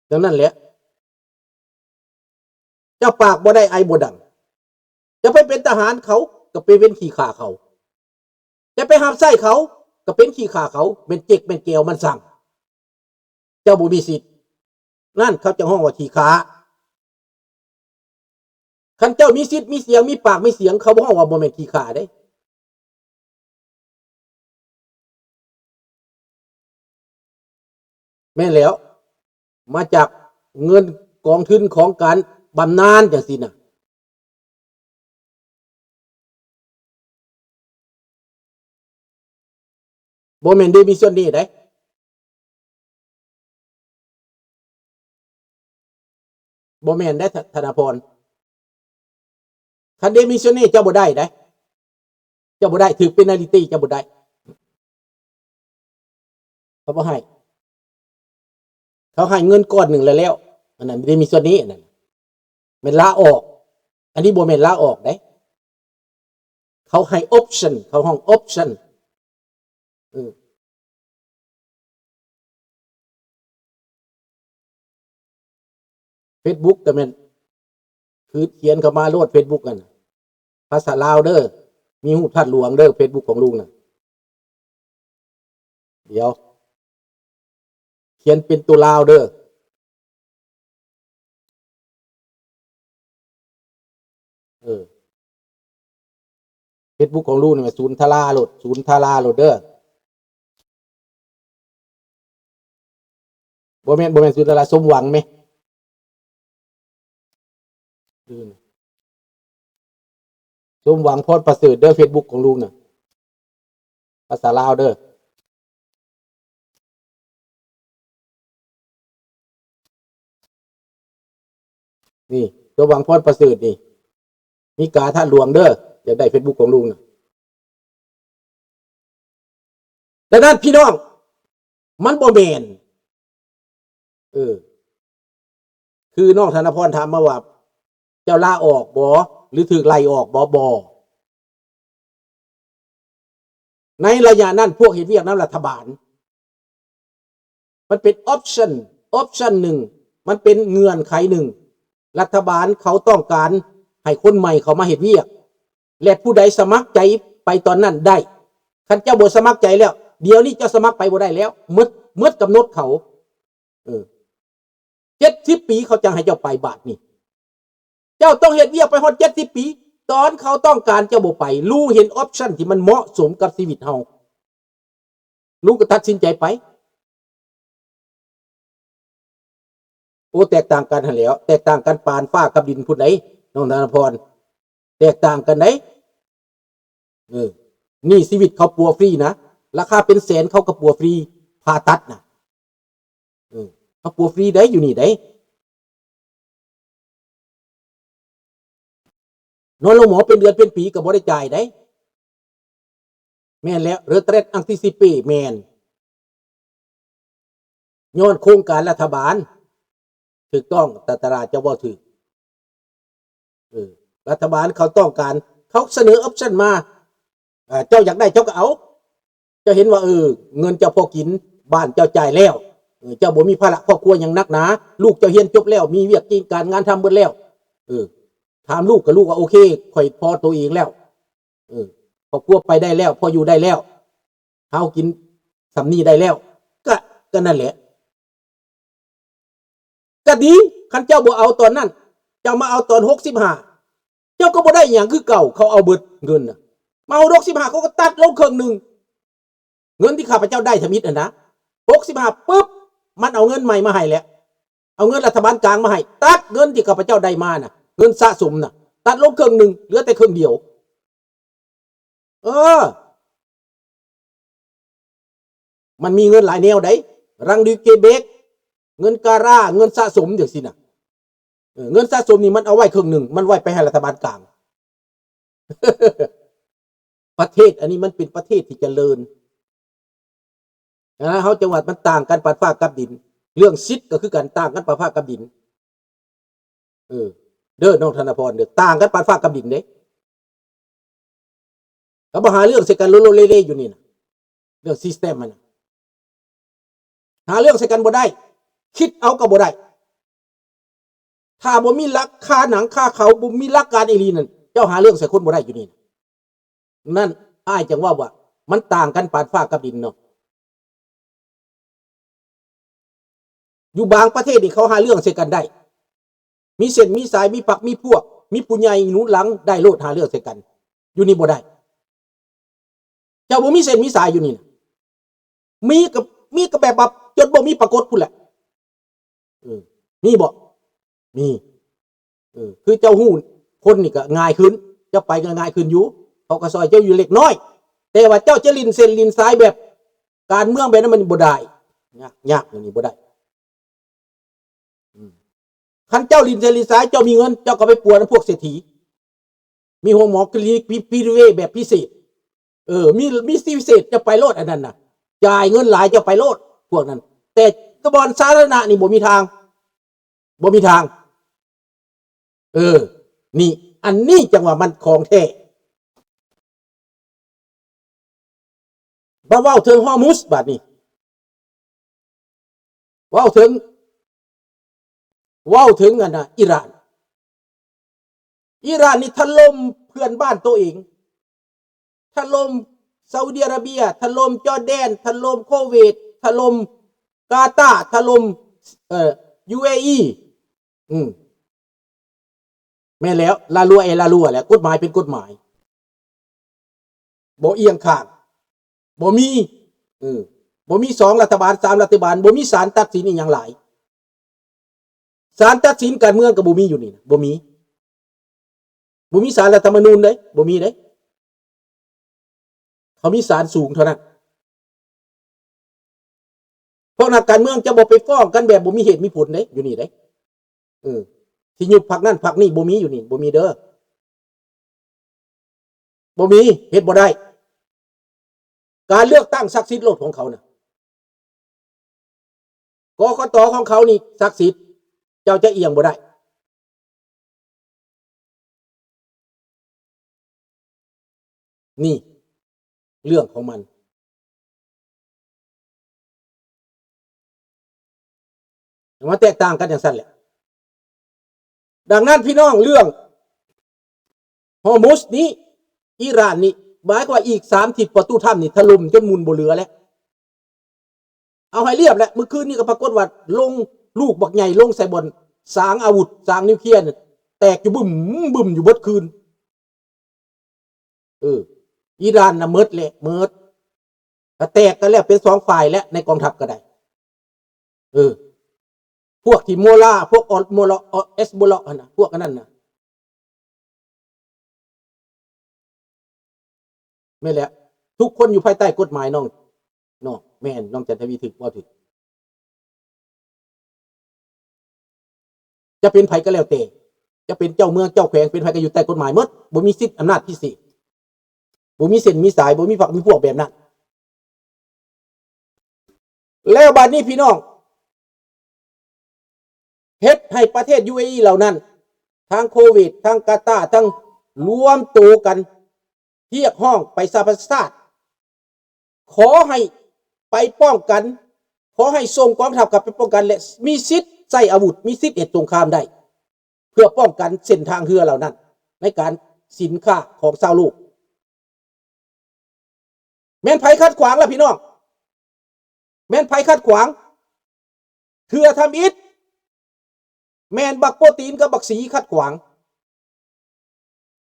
ดังนั้นแหละเจ้าปากบ่ได้ไอบ่ดังจะไปเป็นทหารเขาก็ไปเป็นขี้ข่าเขาจะไปห้ามไส้เขาก็เป็นขี้ข่าเขาเป็นเจ๊กเป็นเกลียวมันสั่งเจ้าบ่มีสิทธิ์นั่นเขาจะห้องว่าขี้ข่าคันเจ้ามีสิทธิ์มีเสียงมีปากมีเสียงเขาบ่ห้องว่าบ่แม่นขี้ข่าได้แม่แล้วมาจากเงินกองทุนของการบำนาญจังซี่น่ะบ่แม่นได้มีส่วนนี้ได้บ่แม่นได้ธนาพรคันได้มีส่วนนี้เจ้าบ่ได้ได้เจ้าบ่ได้ถือเป็นนาลิตี้เจ้าบ่ได้เขาบ่ให้เขาให้เงินก้อนหนึ่งแล้วอันนั้นไม่ได้มีส่วนนี้อันนั้นเป็นลาออกอันนี้บ่แม่นลาออกได้เขาให้ออปชั่นเขาห้องออปชั่นFacebook ก็แม่นคือเขียนเข้ามาโลด Facebook กันภาษาลาวเด้อมีหูทัดหลวงเด้อ Facebook ของลุงน่ะเดี๋ยวเขียนเป็นตัวลาวเด้อFacebook ของลุงนี่มันศูนย์ทาราโหลดศูนย์ทาราโหลดเด้อบ่แม่นศูนย์ทาราสมหวังไหมสมหวังพรประเสริฐเด้อ Facebook ของลุงน่ะภาษาลาวเด้อนี่สมหวังพรประเสริฐนี่มีกาท่าหลวงเด้ออยากได้ Facebook ของลุงน่ะดังนั้นพี่น้องมันบ่แม่นคือน้องธนพรถามมาว่าเจ้าลาออกบ่หรือถูกไล่ออกบ่ในระยะนั้นพวกเฮ็ดเวียกนำรัฐบาลมันเป็นออปชั่นหนึ่งมันเป็นเงื่อนไขหนึ่งรัฐบาลเขาต้องการให้คนใหม่เขามาเฮ็ดเวียกและผู้ใดสมัครใจไปตอนนั้นได้คันเจ้าบ่สมัครใจแล้วเดี๋ยวนี้เจ้าสมัครไปบ่ได้แล้วหมดกำหนดเขา70 ปีเขาจังให้เจ้าไปบาทนี่เจ้าต้องเฮ็ดเวียกไปฮอด70 ปีตอนเขาต้องการเจ้าบ่ไปรู้เห็นออปชั่นที่มันเหมาะสมกับชีวิตเฮารู้ก็ตัดสินใจไปโอ้แตกต่างกันหั่นแหล้วแตกต่างกันปานฟ้ากับดินพุ่นใดน้องธนพรแตกต่างกันไดนี่ชีวิตเขาปัวฟรีนะราคาเป็นแสนเขาก็ปัวฟรีผ่าตัดน่ะเขาปัวฟรีได้อยู่นี่ได้นอนโรงหมอเป็นเดือนเป็นปีก็บ่ได้จ่ายได้แม่นแล้วเรเตรตอังติซิเปแม่นย้อนโครงการรัฐบาลถูกต้องแต่ตลาดจะบ่ถูกรัฐบาลเขาต้องการเขาเสนอออปชั่นมาเจ้าอยากได้เจ้าก็เอาเจ้าเห็นว่าเงินเจ้าพอกินบ้านเจ้าจ่ายแล้วเจ้าบ่มีภาระครอบครัวอย่างนักหนาลูกเจ้าเรียนจบแล้วมีเวียกกินการงานทำเบิดแล้วถามลูกกับลูกว่าโอเคข่อยพอตัวเองแล้วครอบครัวไปได้แล้วพออยู่ได้แล้วเฮากินสำนี้ได้แล้วก็นั่นแหละก็ดีคันเจ้าบ่เอาตอนนั้นเจ้ามาเอาตอน65เจ้าก็บ่ได้หยังคือเก่าเขาเอาเบิดเงินน่ะมาเอา65เขาก็ตัดลงครึ่งนึงเงินที่ข้าพเจ้าได้ทมิตนะ65ปึ๊บมันเอาเงินใหม่มาให้แล้วเอาเงินรัฐบาลกลางมาให้ตัดเงินที่ข้าพเจ้าได้มาน่ะเงินสะสมน่ะตัดลงครึ่งนึงเหลือแต่ครึ่งเดียวมันมีเงินหลายแนวได้รังดีเกเบกเงินการ่าเงินสะสมจังซี่น่ะเงินสะสมนี่มันเอาไว้ครึ่งนึงมันไว้ไปให้รัฐบาลกลาง ประเทศอันนี้มันเป็นประเทศที่เจริญนะเฮาจังหวัดมันต่างกันปานฟ้ากับดินเรื่องสิทธิ์ก็คือกันต่างกันปานฟ้ากับดินเด้อน้องธนพรเด้อต่างกันปานฟ้ากับดินเด้ก็บ่หาเรื่องใส่กันโลโลเล่ๆอยู่นี่น่ะเรื่องซิสเต็มมัน หาเรื่องใส่กันบ่ได้คิดเอาก็บ่ได้ถ้าบ่มีหลักค่าหนังค่าเขาบ่มีหลักการอีหลีนั่นเจ้าหาเรื่องใส่คนบ่ได้อยู่นี่นั่นอ้ายจังว่ามันต่างกันปานฟ้ากับดินเนาะอยู่บางประเทศนี่เขาหาเรื่องใส่กันได้มีเส้นมีสายมีปักมีพวกมีผู้ใหญ่หนุนหลังได้โลดหาเรื่องใส่กันอยู่นี่บ่ได้เจ้าบ่มีเส้นมีสายอยู่นี่นะมีกับแบบจนบ่มีปรากฏพุ่นแหละมีบ่มีคือเจ้าหู้คนนี่ก็ง่ายขึ้นเจ้าไปก็ง่ายขึ้นอยู่เขาก็ซอยเจ้าอยู่เล็กน้อยแต่ว่าเจ้าจะลินเส้นลินสายแบบการเมืองแบบนั้นมันบ่ได้ยากอย่างนี้บ่ได้คันเจ้าลินเส้นลินสายเจ้ามีเงินเจ้าก็ไปป่วนพวกเศรษฐีมีห้องหมอคลินิกพิเวแบบพิเศษมีพิเศษจะไปโลดอันนั้นน่ะจ่ายเงินหลายจะไปโลดพวกนั้นแต่กระบวนสาธารณะนี่บ่มีทางนี่อันนี้จังว่ามันของแท้บ่เว้าถึงฮอร์มุสบัดนี้เว้าถึงอันน่ะอิหร่านนี่ถล่มเพื่อนบ้านตัวเองถล่มซาอุดิอาระเบียถล่มจอร์แดนถล่มโคเวตถล่มกาตาร์ถล่มUAE แม่แล้วลาลัวแหละกฎหมายเป็นกฎหมายบ่เอียงข้างบ่มี2รัฐบาล3รัฐบาลบ่มีศาลตัดสินอีหยังหลายศาลตัดสินการเมืองก็บ่มีอยู่นี่นะบ่มีศาลรัฐธรรมนูญเด้บ่มีเด้เขามีศาลสูงเท่านั้นเพราะนักการเมืองจะบ่ไปฟ้องกันแบบบ่มีเหตุมีผลเด้อยู่นี่เด้ที่ยุบพรรคนั้นพรรคนี้บ่มีอยู่นี่บ่มีเด้อบ่มีเฮ็ดบ่ได้การเลือกตั้งศักดิ์สิทธิ์โลดของเขาน่ะกกต.ของเขานี่ศักดิ์สิทธิ์เจ้าจะเอียงบ่ได้นี่เรื่องของมันแตกต่างกันอย่างสั้นแหละดังนั้นพี่น้องเรื่องฮอร์มุสนี้อิหร่านนี่หมายความว่าอีก30ประตูถ้ำนี่ถล่มจนมุนบ่เหลือแล้วเอาให้เรียบแล้วเมื่อคืนนี้ก็ปรากฏว่าลงลูกบักใหญ่ลงใส่บนสางอาวุธสางนิวเคลียร์แตกอยู่บึ้มอยู่เบิดคืนอิหร่านน่ะเมิดแตกกันแล้วเป็น2ฝ่ายแล้วในกองทัพก็ได้พวกที่โมลาพวกออโมลาเอสโบลนะพวกนั้นน่ะไม่แล้วทุกคนอยู่ภายใต้กฎหมายน้องแม่นน้องจันทวีถึกว่าถึกจะเป็นไผก็แล้วแต่จะเป็นเจ้าเมืองเจ้าแขวงเป็นไผก็อยู่ใต้กฎหมายหมดบ่มีสิทธิ์อำนาจพิเศษบ่มีเส้นมีสายบ่มีฝักมีพวกแบบนั้นแล้วบัดนี้พี่น้องเฮ็ดให้ประเทศ UAE เหล่านั้นทั้งโควิดทั้งกาตาร์ทั้งรวมตัวกันเรียกห้องไปสหประชาชาติขอให้ไปป้องกันขอให้ส่งกองทัพกลับไปป้องกันและมีสิทธิ์ใช้อาวุธมีสิทธิ์สงครามได้เพื่อป้องกันเส้นทางเรือเหล่านั้นในการสินค้าของชาวโลกแม่นไผขัดขวางล่ะพี่น้องแม่นไผขัดขวางเถื่อทำอิฐแม่นบักโปรตีนกับบักสีขัดขวาง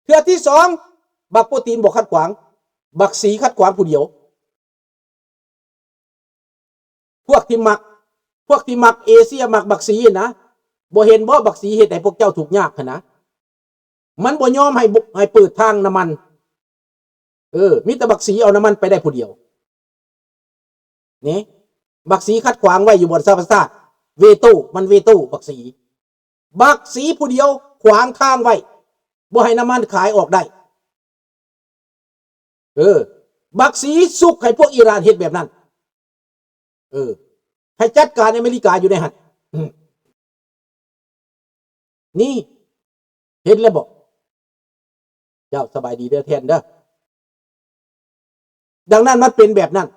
เถื่อที่2บักโปรตีนบ่ขัดขวางบักสีขัดขวางผู้เดียวพวกที่มักเอเชียมักบักสีนะบ่เห็นบ่บักสีเฮ็ดให้พวกเจ้าถูกยากนะมันบ่ยอมให้เปิดทางน้ำมันมีแต่บักสีเอาน้ำมันไปได้ผู้เดียวนี่บักสีขัดขวางไว้อยู่บนสหประชาชาติเวโต้บักสีผู้เดียวขวางทางไว้บ่ให้น้ำมันขายออกได้บักสีสุกให้พวกอิหร่านเฮ็ดแบบนั้นให้จัดการอเมริกาอยู่ในหันนี่เห็นแล้วบอกเจ้าสบายดีเด้อแทนเด้อดังนั้นมันเป็นแบบนั้น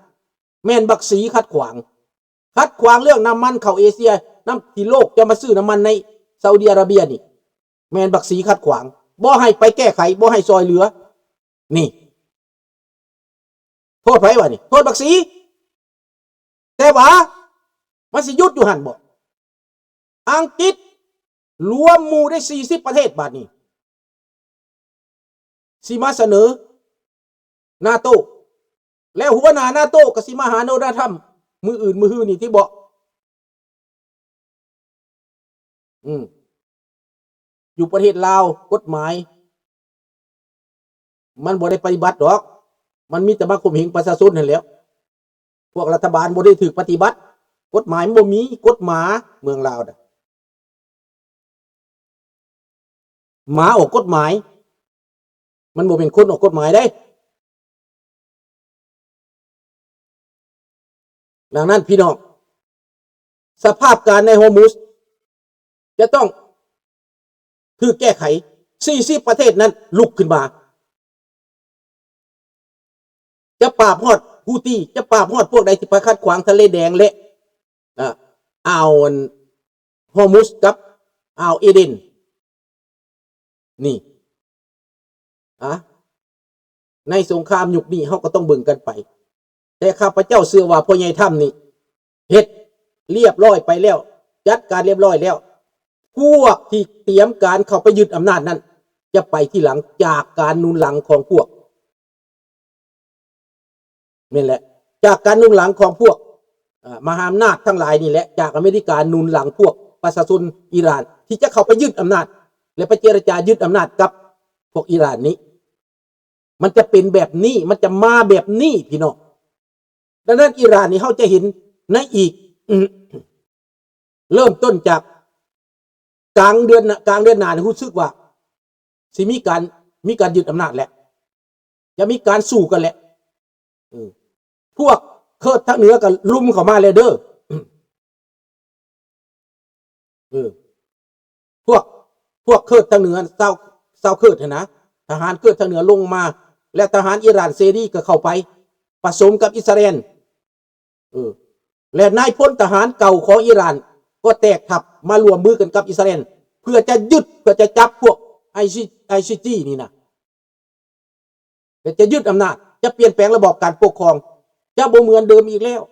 แม่นบักสีขัดขวาง ขัดขวางเรื่องน้ำมันเข้าเอเชียน้ำที่โลกจะมาซื้อน้ำมันในซาอุดิอาระเบียนี่แมนบักสีขัดขวางบ่ให้ไปแก้ไขบ่ให้ซอยเหลือนี่โทษไผวะนี่โทษบักสีแต่ว่ามันสิยุดอยู่หันบ่อังกฤษรวมหมู่ได้40ประเทศบาดนี้สิมาเสนอนาโตแล้วหัวหน้านาโตก็สิมาหาโดนัลด์ทรัมป์มืออื่นมือฮื้อนี่ที่บอกอยู่ประเทศลาวกฎหมายมันบ่ได้ปฏิบัติหรอกมันมีแต่มาข่มเหงประชาชนนั่นแหล้วพวกรัฐบาลบ่ได้ถือปฏิบัติกฎหมายบ่มีกฎหมาเมืองลาวน่ะหมาออกกฎหมายมันบ่เป็นคนออกกฎหมายได้ดังนั้นพี่น้องสภาพการในฮอร์มุซจะต้องคือแก้ไข40ประเทศนั้นลุกขึ้นมาจะปราบฮอดฮูตี้จะปราบฮอดพวกใดที่ไปขัดขวางทะเลแดงและอ่าวฮอร์มุซกับอ่าวเอเดนนี่ในสงครามยุคนี้เฮาก็ต้องเบิ่งกันไปแต่ข้าพเจ้าเชื่อว่าพ่อใหญ่ถ้ำนี่เฮ็ดเรียบร้อยไปแล้วจัดการเรียบร้อยแล้วพวกที่เตรียมการเข้าไปยึดอำนาจนั้นจะไปที่หลังจากการหนุนหลังของพวกนี่แหละจากการหนุนหลังของพวกมหาอำนาจทั้งหลายนี่แหละจากอเมริกาหนุนหลังพวกประชาชนอิหร่านที่จะเข้าไปยึดอำนาจและไปเจรจายึดอำนาจกับพวกอิหร่านนี้มันจะเป็นแบบนี้มันจะมาแบบนี้พี่น้องดังนั้นอิหร่านนี่เขาจะเห็นในอีกเริ่มต้นจากกลางเดือนหน้ารู้สึกว่าสิมีการยึดอำนาจแหละจะมีการสู้กันแหละพวกเคิร์ดทางเหนือกันลุมเข้ามาเลยเด้อพวกเคิร์ดทางเหนือเซาเคิร์ดนะทหารเคิร์ดทางเหนือลงมาและทหารอิหร่านเซรีก็เข้าไปผสมกับอิสราเอลและนายพลทหารเก่าของอิหร่านก็แตกทัพมารวมมือกันกับอิสราเอลเพื่อจะยึดเพื่อจะจับพวกICGนี่นะจะยึดอำนาจจะเปลี่ยนแปลงระบอบการปกครองจะบ่เหมือนเดิมอีกแล้ว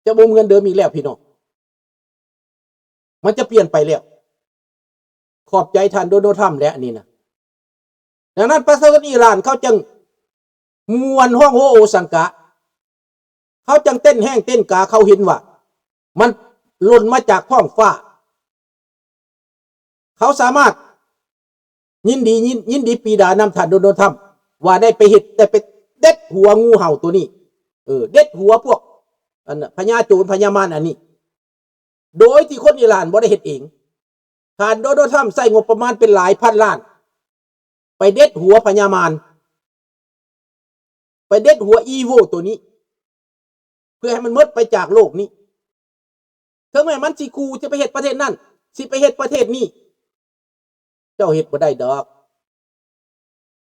พี่น้องมันจะเปลี่ยนไปแล้วขอบใจท่านโดนัลด์ทรัมป์และนี่นะดังนั้นประชาชนอิหร่านเขาจึงมวนห้องโอสังกะเขาจึงเต้นแห้งเต้นกาเขาเห็นว่ามันหล่นมาจากท้องฟ้าเขาสามารถยินดีปีดานำท่านโดนัลด์ทรัมป์ว่าได้ไปเด็ดหัวงูเห่าตัวนี้เด็ดหัวพวกพญาโจรพญามารอันนี้โดยที่คนอิหร่านบ่ได้เฮ็ดเองท่านโดนัลด์ทรัมป์ใช้งบประมาณเป็นหลายพันล้านไปเด็ดหัวพญามารไปเด็ดหัวอีโวตัวนี้เพื่อให้มันหมดไปจากโลกนี้ถึงแม้มันสิคูจะไปเฮ็ดประเทศนั้นสิไปเฮ็ดประเทศนี้เจ้าเฮ็ดบ่ได้ดอก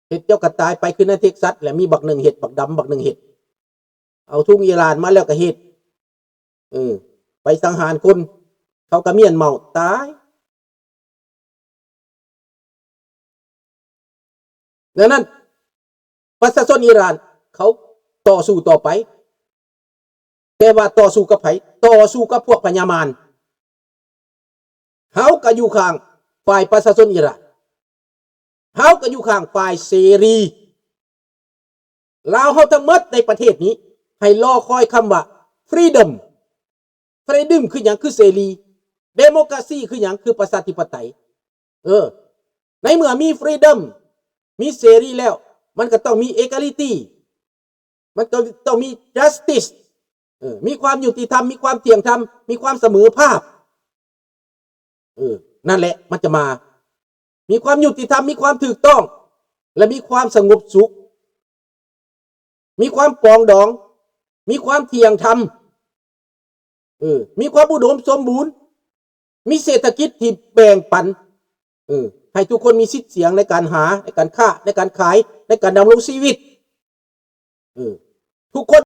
เฮ็ดเจ้ากระตายไปคือในเท็กซัสแหละมีบักหนึ่งเฮ็ดบักดำบักหนึ่งเฮ็ดเอาทุ่งอิหร่านมาแล้วก็เฮ็ดไปสังหารคนเขาก็เมียนเมาตายดังนั้นประชาชนอิหร่านเขาต่อสู้ต่อไปแต่ว่าต่อสู้กับไผต่อสู้กับพวกพญามารเขาก็อยู่ข้างฝ่ายประชาชนอิหร่านเขาก็อยู่ข้างฝ่ายเสรีลาวเขาทั้งหมดในประเทศนี้ให้รอคอยคำว่า freedom คืออย่างคือเสรี democracy คืออย่างคือประชาธิปไตยในเมื่อมี freedom มีเสรีแล้วมันก็ต้องมี equality มันก็ต้องมี justice มีความยุติธรรมมีความเที่ยงธรรมมีความเสมอภาคนั่นแหละมันจะมามีความยุติธรรมมีความถูกต้องและมีความสงบสุขมีความปรองดองมีความเที่ยงธรรมมีความอุดมสมบูรณ์มีเศรษฐกิจที่แบ่งปันให้ทุกคนมีสิทธิ์เสียงในการหาในการค้าในการขายในการดำรงชีวิตทุกคน